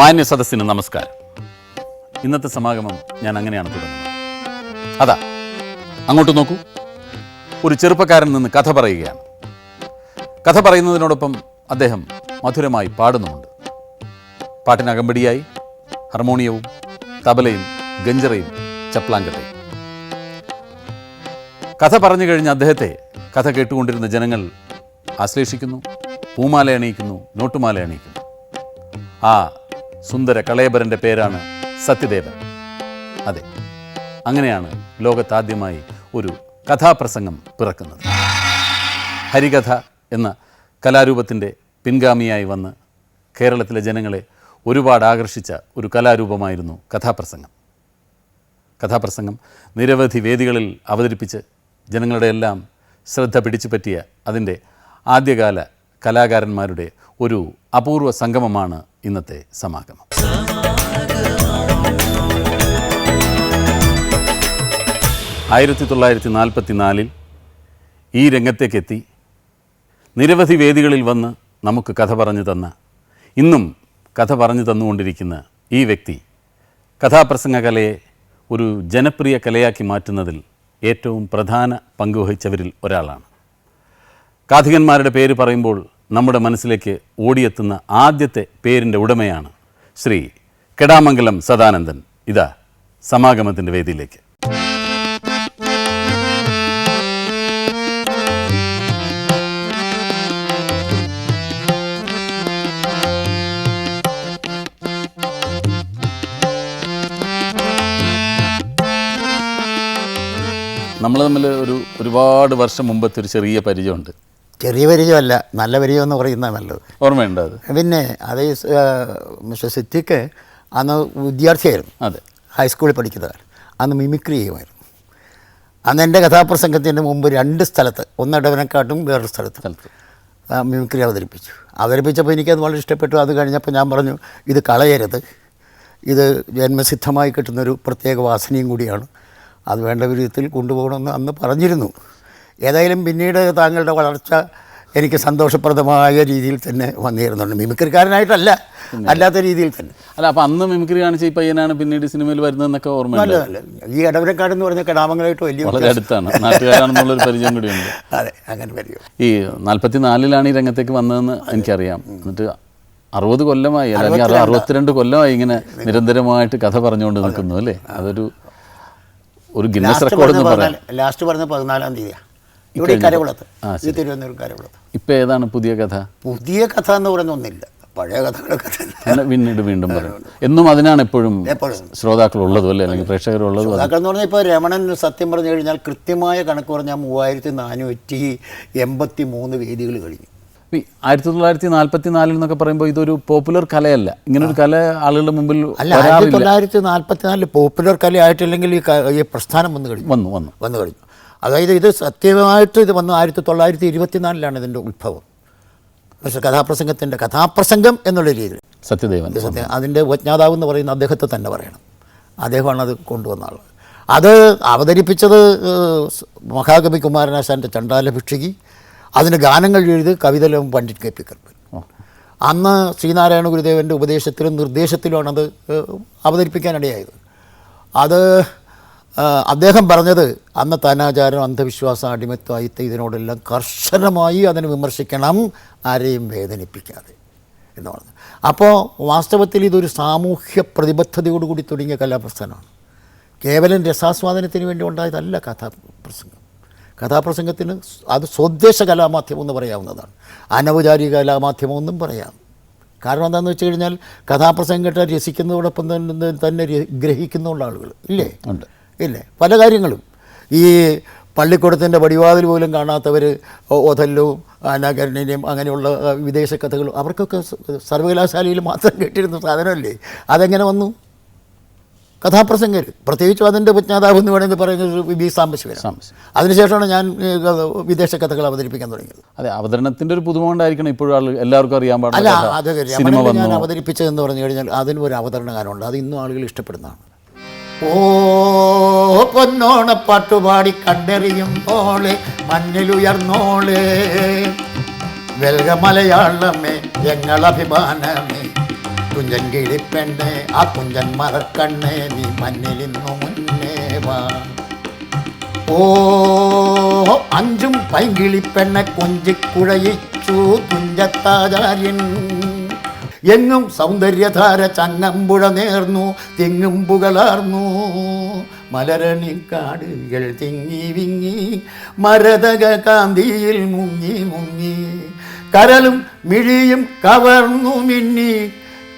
മാന്യ സദസ്സിന് നമസ്കാരം. ഇന്നത്തെ സമാഗമം ഞാൻ അങ്ങനെയാണ് തുടങ്ങുന്നത്. അതാ അങ്ങോട്ട് നോക്കൂ, ഒരു ചെറുപ്പക്കാരൻ നിന്ന് കഥ പറയുകയാണ്. കഥ പറയുന്നതിനോടൊപ്പം അദ്ദേഹം മധുരമായി പാടുന്നുമുണ്ട്. പാട്ടിനകമ്പടിയായി ഹാർമോണിയവും തബലയും ഗഞ്ചറയും ചപ്ലാങ്കട്ടയും. കഥ പറഞ്ഞു കഴിഞ്ഞ അദ്ദേഹത്തെ കഥ കേട്ടുകൊണ്ടിരുന്ന ജനങ്ങൾ ആശ്ലേഷിക്കുന്നു, പൂമാല അണിയിക്കുന്നു, നോട്ടുമാല അണിയിക്കുന്നു. ആ സുന്ദര കളയബരൻ്റെ പേരാണ് സത്യദേവൻ. അതെ, അങ്ങനെയാണ് ലോകത്താദ്യമായി ഒരു കഥാപ്രസംഗം പിറക്കുന്നത്. ഹരികഥ എന്ന കലാരൂപത്തിൻ്റെ പിൻഗാമിയായി വന്ന് കേരളത്തിലെ ജനങ്ങളെ ഒരുപാട് ആകർഷിച്ച ഒരു കലാരൂപമായിരുന്നു കഥാപ്രസംഗം. കഥാപ്രസംഗം നിരവധി വേദികളിൽ അവതരിപ്പിച്ച് ജനങ്ങളുടെ എല്ലാം ശ്രദ്ധ പിടിച്ചു പറ്റിയ അതിൻ്റെ ആദ്യകാല കലാകാരന്മാരുടെ ഒരു അപൂർവ സംഗമമാണ് ഇന്നത്തെ സമാഗമം. ആയിരത്തി 1944 ഈ രംഗത്തേക്കെത്തി നിരവധി വേദികളിൽ വന്ന് നമുക്ക് കഥ പറഞ്ഞു തന്ന, ഇന്നും കഥ പറഞ്ഞു തന്നുകൊണ്ടിരിക്കുന്ന ഈ വ്യക്തി കഥാപ്രസംഗ കലയെ ഒരു ജനപ്രിയ കലയാക്കി മാറ്റുന്നതിൽ ഏറ്റവും പ്രധാന പങ്കുവഹിച്ചവരിൽ ഒരാളാണ്. കാഥികന്മാരുടെ പേര് പറയുമ്പോൾ നമ്മുടെ മനസ്സിലേക്ക് ഓടിയെത്തുന്ന ആദ്യത്തെ പേരിൻ്റെ ഉടമയാണ് ശ്രീ കെടാമംഗലം സദാനന്ദൻ. ഇതാ സമാഗമത്തിൻ്റെ വേദിയിലേക്ക്. നമ്മൾ തമ്മിൽ ഒരുപാട് വർഷം മുമ്പത്തെ ഒരു ചെറിയ പരിചയമുണ്ട്. ചെറിയ പരിചയമല്ല, നല്ല പരിചയം എന്ന് പറയുന്നത് നല്ലത്. ഓർമ്മയുണ്ട് അത്? പിന്നെ അത് മിസ്റ്റർ സിദ്ദിഖ് അന്ന് വിദ്യാർത്ഥിയായിരുന്നു. അതെ, ഹൈസ്കൂളിൽ പഠിക്കുന്നവർ. അന്ന് മിമിക്രി ചെയ്യുമായിരുന്നു. അന്ന് എൻ്റെ കഥാപ്രസംഗത്തിൻ്റെ മുമ്പ് 2 സ്ഥലത്ത്, ഒന്ന് ഇടവനക്കാട്ടും വേറൊരു സ്ഥലത്ത് മിമിക്രി അവതരിപ്പിച്ചപ്പോൾ എനിക്കത് വളരെ ഇഷ്ടപ്പെട്ടു. അത് കഴിഞ്ഞപ്പോൾ ഞാൻ പറഞ്ഞു, ഇത് കളയരുത്, ഇത് ജന്മസിദ്ധമായി കിട്ടുന്നൊരു പ്രത്യേക വാസനയും കൂടിയാണ്, അത് വേണ്ട വിധത്തിൽ കൊണ്ടുപോകണമെന്ന് അന്ന് പറഞ്ഞിരുന്നു. ഏതായാലും പിന്നീട് താങ്കളുടെ വളർച്ച എനിക്ക് സന്തോഷപ്രദമായ രീതിയിൽ തന്നെ വന്നിരുന്നുണ്ട്. മിമിക്രിക്കാരനായിട്ടല്ല, അല്ലാത്ത രീതിയിൽ തന്നെ. അല്ല, അപ്പോൾ അന്ന് മിമിക്രി കാണിച്ച ഈ പയ്യനാണ് പിന്നീട് സിനിമയിൽ വരുന്നതെന്നൊക്കെ ഓർമ്മയുണ്ട്? അല്ല, ഈ ഇടവനക്കാട് എന്ന് പറഞ്ഞ കെടാമംഗലമായിട്ട് വളരെ അടുത്താണ്, നാട്ടുകാരാണെന്നുള്ളൊരു പരിചയം കൂടിയുണ്ട്. അതെ, അങ്ങനെ പരിചയം. ഈ 44 ഈ രംഗത്തേക്ക് വന്നതെന്ന് എനിക്കറിയാം. എന്നിട്ട് 60 കൊല്ലമായി, അല്ലെങ്കിൽ 62 കൊല്ലമായി ഇങ്ങനെ നിരന്തരമായിട്ട് കഥ പറഞ്ഞുകൊണ്ട് നിൽക്കുന്നു അല്ലേ? അതൊരു ഗിന്നസ് റെക്കോർഡ് എന്ന് പറയാം. ലാസ്റ്റ് പറഞ്ഞ 14-ാം തീയതിയാണ് ഇവിടെ കരകുളത്ത്, ഈ തിരുവനന്തപുരം കരകുളത്ത്. ഇപ്പം ഏതാണ് പുതിയ കഥ? പുതിയ കഥ എന്ന് പറയുന്ന ഒന്നില്ല, പഴയ കഥകളൊക്കെ തന്നെ വീണ്ടും പറയും. എന്നും അതിനാണ് എപ്പോഴും ശ്രോതാക്കളുള്ളതും അല്ലേ, അല്ലെങ്കിൽ പ്രേക്ഷകരുള്ളതും. ശ്രോതാക്കൾ എന്ന് പറഞ്ഞാൽ ഇപ്പോൾ രമണൻ സത്യം പറഞ്ഞു കഴിഞ്ഞാൽ കൃത്യമായ കണക്ക് പറഞ്ഞാൽ 3483 വേദികൾ കഴിഞ്ഞു. 1944 എന്നൊക്കെ പറയുമ്പോൾ ഇതൊരു പോപ്പുലർ കലയല്ല. ഇങ്ങനൊരു കല ആളുകളുടെ മുമ്പിൽ അല്ല. 1944 പോപ്പുലർ കലയായിട്ടില്ലെങ്കിൽ ഈ പ്രസ്ഥാനം വന്നു കഴിഞ്ഞു. അതായത് ഇത് സത്യമായിട്ട് ഇത് വന്നു 1924 ഇതിൻ്റെ ഉത്ഭവം. പക്ഷേ കഥാപ്രസംഗം എന്നുള്ള രീതിയിൽ സത്യദേവൻ അതിൻ്റെ ഉപജ്ഞാതാവ് എന്ന് പറയുന്ന അദ്ദേഹത്തെ തന്നെ പറയണം. അദ്ദേഹമാണ് അത് കൊണ്ടുവന്ന ആൾ. അത് അവതരിപ്പിച്ചത് മഹാകവി കുമാരനാശാൻ്റെ ചണ്ടാല ഭിക്ഷുകി. അതിന് ഗാനങ്ങൾ എഴുതി കവിതലും പണ്ഡിറ്റ് കെ പി കർപ്പൻ. അന്ന് ശ്രീനാരായണ ഗുരുദേവൻ്റെ ഉപദേശത്തിലും നിർദ്ദേശത്തിലുമാണത് അവതരിപ്പിക്കാനിടയായത്. അത് അദ്ദേഹം പറഞ്ഞത് അന്നത്തെ അനാചാരം, അന്ധവിശ്വാസം, അടിമത്വം, അയിത്തം ഇതിനോടെല്ലാം കർശനമായി അതിനെ വിമർശിക്കണം, ആരെയും വേദനിപ്പിക്കാതെ എന്ന് പറഞ്ഞു. അപ്പോൾ വാസ്തവത്തിൽ ഇതൊരു സാമൂഹ്യ പ്രതിബദ്ധതയോടുകൂടി തുടങ്ങിയ കലാപ്രസ്ഥാനമാണ്. കേവലം രസാസ്വാദനത്തിന് വേണ്ടി ഉണ്ടായതല്ല കഥാപ്രസംഗത്തിന് അത് സ്വദേശ കലാമാധ്യമം എന്ന് പറയാവുന്നതാണ്. അനൗപചാരിക കലാമാധ്യമം എന്നും പറയാം. കാരണം എന്താണെന്ന് വെച്ച് കഴിഞ്ഞാൽ കഥാപ്രസംഗം കേട്ടാൽ രസിക്കുന്നതോടൊപ്പം തന്നെ ഗ്രഹിക്കുന്നുള്ള ആളുകൾ ഇല്ലേ പല കാര്യങ്ങളും. ഈ പള്ളിക്കൂടത്തിൻ്റെ പടിവാതിൽ പോലും കാണാത്തവർ ഓഥല്ലോവും അനാകരണിനെയും അങ്ങനെയുള്ള വിദേശ കഥകളും അവർക്കൊക്കെ സർവകലാശാലയിൽ മാത്രം കേട്ടിരുന്ന സാധനമല്ലേ. അതെങ്ങനെ വന്നു? കഥാപ്രസംഗർ, പ്രത്യേകിച്ചും അതിൻ്റെ ഉപജ്ഞാതാവ് എന്ന് വേണമെങ്കിൽ പറയുന്നത് വി സാംബശിവൻ. അതിനുശേഷമാണ് ഞാൻ വിദേശ കഥകൾ അവതരിപ്പിക്കാൻ തുടങ്ങിയത്. അതെ, അവതരണത്തിൻ്റെ ഒരു പുതുമ കൊണ്ടായിരിക്കണം ഇപ്പോഴും എല്ലാവർക്കും അറിയാൻ പാടില്ല. അല്ല, അത് ഞാൻ അവതരിപ്പിച്ചതെന്ന് പറഞ്ഞു കഴിഞ്ഞാൽ അതിന് ഒരു അവതരണകാരമുണ്ട്, അത് ഇന്നും ആളുകൾ ഇഷ്ടപ്പെടുന്നതാണ്. ഓ പൊന്നോണപ്പാട്ടുപാടി കണ്ടെറിയും പോളെ മഞ്ഞിലുയർന്നോളെ വെൽക മലയാളമേ ഞങ്ങളഭിമാനമേ തുഞ്ചൻ കിളിപ്പെണ്ണെ ആ കുഞ്ചൻ മറക്കണ്ണേ നീ മഞ്ഞിലിന്നു മുന്നേ വാ. ഓ അഞ്ചും പൈങ്കിളിപ്പെണ്ണെ കൊഞ്ചിക്കുഴയിച്ചു തുഞ്ചത്താചാര്യൻ. എങ്ങും സൗന്ദര്യധാര ചങ്ങമ്പുഴ നേർന്നു തിങ്ങും പുകളാർന്നു. മലരണിക്കാടുകൾ തിങ്ങി വിങ്ങി മരതക കാന്തിയിൽ മുങ്ങി മുങ്ങി. കരളും മിഴിയും കവർന്നു മിന്നി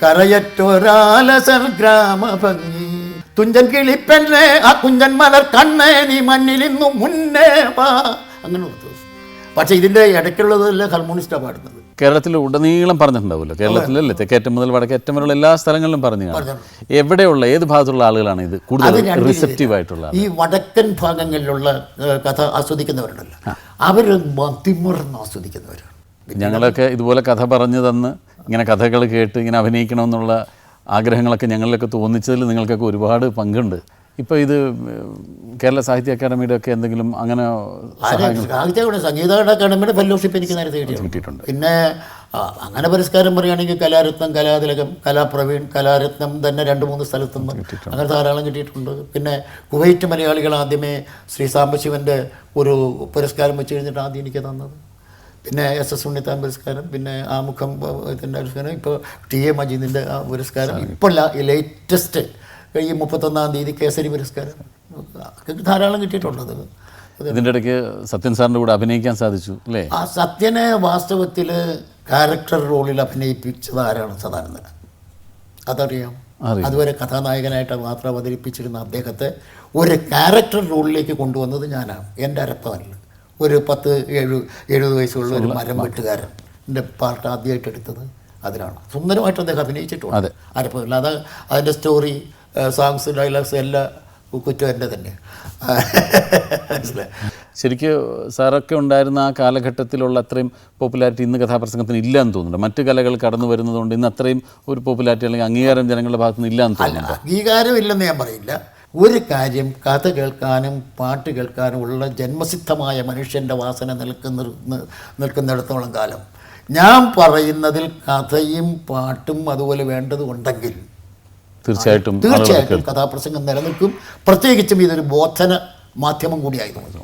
കരയറ്റൊരാലസൽ ഗ്രാമഭംഗി. തുഞ്ചൻ കിളിപ്പെണ്ണേ ആ കുഞ്ചൻ മലർ കണ്ണേ നീ മണ്ണിലിന്നു മുന്നേ വാ. അങ്ങനെ ഓർത്തു. പക്ഷേ ഇതിൻ്റെ ഇടയ്ക്കുള്ളതല്ല കമ്മ്യൂണിസ്റ്റാണ് പാടുന്നത്. കേരളത്തിൽ ഉടനീളം പറഞ്ഞിട്ടുണ്ടാവുമല്ലോ, കേരളത്തിലല്ലേ തെക്കേറ്റം മുതൽ വടക്കേറ്റം വരെയുള്ള എല്ലാ സ്ഥലങ്ങളിലും പറഞ്ഞു കാണും. എവിടെയുള്ള ഏത് ഭാഗത്തുള്ള ആളുകളാണ് ഇത് കൂടുതൽ റിസെപ്റ്റീവ് ആയിട്ടുള്ള? ഈ വടക്കൻ ഭാഗങ്ങളിലുള്ള കഥ ആസ്വദിക്കുന്നവരുണ്ടല്ലോ, അവർ തിമിർന്ന് ആസ്വദിക്കുന്നവരാണ്. ഞങ്ങളൊക്കെ ഇതുപോലെ കഥ പറഞ്ഞു തന്ന് ഇങ്ങനെ കഥകൾ കേട്ട് ഇങ്ങനെ അഭിനയിക്കണമെന്നുള്ള ആഗ്രഹങ്ങളൊക്കെ ഞങ്ങളിലൊക്കെ തോന്നിച്ചതിൽ നിങ്ങൾക്കൊക്കെ ഒരുപാട് പങ്കുണ്ട്. ഇപ്പോൾ ഇത് കേരള സാഹിത്യ അക്കാദമിയുടെ ഒക്കെ എന്തെങ്കിലും അങ്ങനെ സംഗീത അക്കാദമിയുടെ ഫെലോഷിപ്പ് എനിക്ക് നേരത്തെ കിട്ടിയിട്ടുണ്ട്. പിന്നെ അങ്ങനെ പുരസ്കാരം പറയുകയാണെങ്കിൽ കലാരത്നം, കലാതിലകം, കലാപ്രവീൺ, കലാരത്നം തന്നെ 2-3 സ്ഥലത്തുനിന്ന് അങ്ങനെ ധാരാളം കിട്ടിയിട്ടുണ്ട്. പിന്നെ കുവൈറ്റ് മലയാളികൾ ആദ്യമേ ശ്രീ സാംബശിവൻ്റെ ഒരു പുരസ്കാരം വെച്ച് കഴിഞ്ഞിട്ട് ആദ്യം എനിക്ക് തന്നത്. പിന്നെ SS ഉണ്ണിത്താൻ പുരസ്കാരം, പിന്നെ ആമുഖം ഇതിൻ്റെ പുരസ്കാരം, ഇപ്പോൾ TA മജീദിൻ്റെ ആ പുരസ്കാരം, ഇപ്പോൾ ലേറ്റസ്റ്റ് ഈ 31-ാം തീയതി കേസരി പുരസ്കാരം ധാരാളം കിട്ടിയിട്ടുള്ളത്. ഇതിൻ്റെ ഇടയ്ക്ക് സത്യൻ സാറിൻ്റെ കൂടെ അഭിനയിക്കാൻ സാധിച്ചു അല്ലേ? ആ സത്യനെ വാസ്തവത്തിൽ ക്യാരക്ടർ റോളിൽ അഭിനയിപ്പിച്ചത് ആരാണ്? സദാനന്ദൻ. അതറിയാം. അതുവരെ കഥാനായകനായിട്ട് മാത്രം അവതരിപ്പിച്ചിരുന്ന അദ്ദേഹത്തെ ഒരു ക്യാരക്ടർ റോളിലേക്ക് കൊണ്ടുവന്നത് ഞാനാണ്. എൻ്റെ അരപ്പവനിൽ ഒരു 10-70 വയസ്സുള്ള ഒരു മരം വെട്ടുകാരൻ എൻ്റെ പാർട്ട് ആദ്യമായിട്ട് എടുത്തത് അതിലാണ്. സുന്ദരമായിട്ട് അദ്ദേഹം അഭിനയിച്ചിട്ടുണ്ട് അരപ്പവനിൽ. അത് അതിൻ്റെ സ്റ്റോറി, സോങ്സ്, ഡയലോഗ്സ് എല്ലാം കുറ്റം എൻ്റെ തന്നെ. ശരിക്കും സാറൊക്കെ ഉണ്ടായിരുന്ന ആ കാലഘട്ടത്തിലുള്ള അത്രയും പോപ്പുലാരിറ്റി ഇന്ന് കഥാപ്രസംഗത്തിന് ഇല്ല എന്ന് തോന്നുന്നുണ്ട്. മറ്റു കലകൾ കടന്നു വരുന്നതുകൊണ്ട് ഇന്ന് അത്രയും ഒരു പോപ്പുലാരിറ്റി അല്ലെങ്കിൽ അംഗീകാരം ജനങ്ങളുടെ ഭാഗത്തുനിന്ന് ഇല്ല എന്ന് തോന്നുന്നുണ്ട്. അംഗീകാരം ഇല്ലെന്ന് ഞാൻ പറയില്ല. ഒരു കാര്യം, കഥ കേൾക്കാനും പാട്ട് കേൾക്കാനും ഉള്ള ജന്മസിദ്ധമായ മനുഷ്യൻ്റെ വാസന നിൽക്കുന്നിടത്തോളം കാലം ഞാൻ പറയുന്നതിൽ കഥയും പാട്ടും അതുപോലെ വേണ്ടതുണ്ടെങ്കിൽ തീർച്ചയായിട്ടും കഥാപ്രസംഗം നിലനിൽക്കും. പ്രത്യേകിച്ചും ഇതൊരു ബോധന മാധ്യമം കൂടിയായിരുന്നു.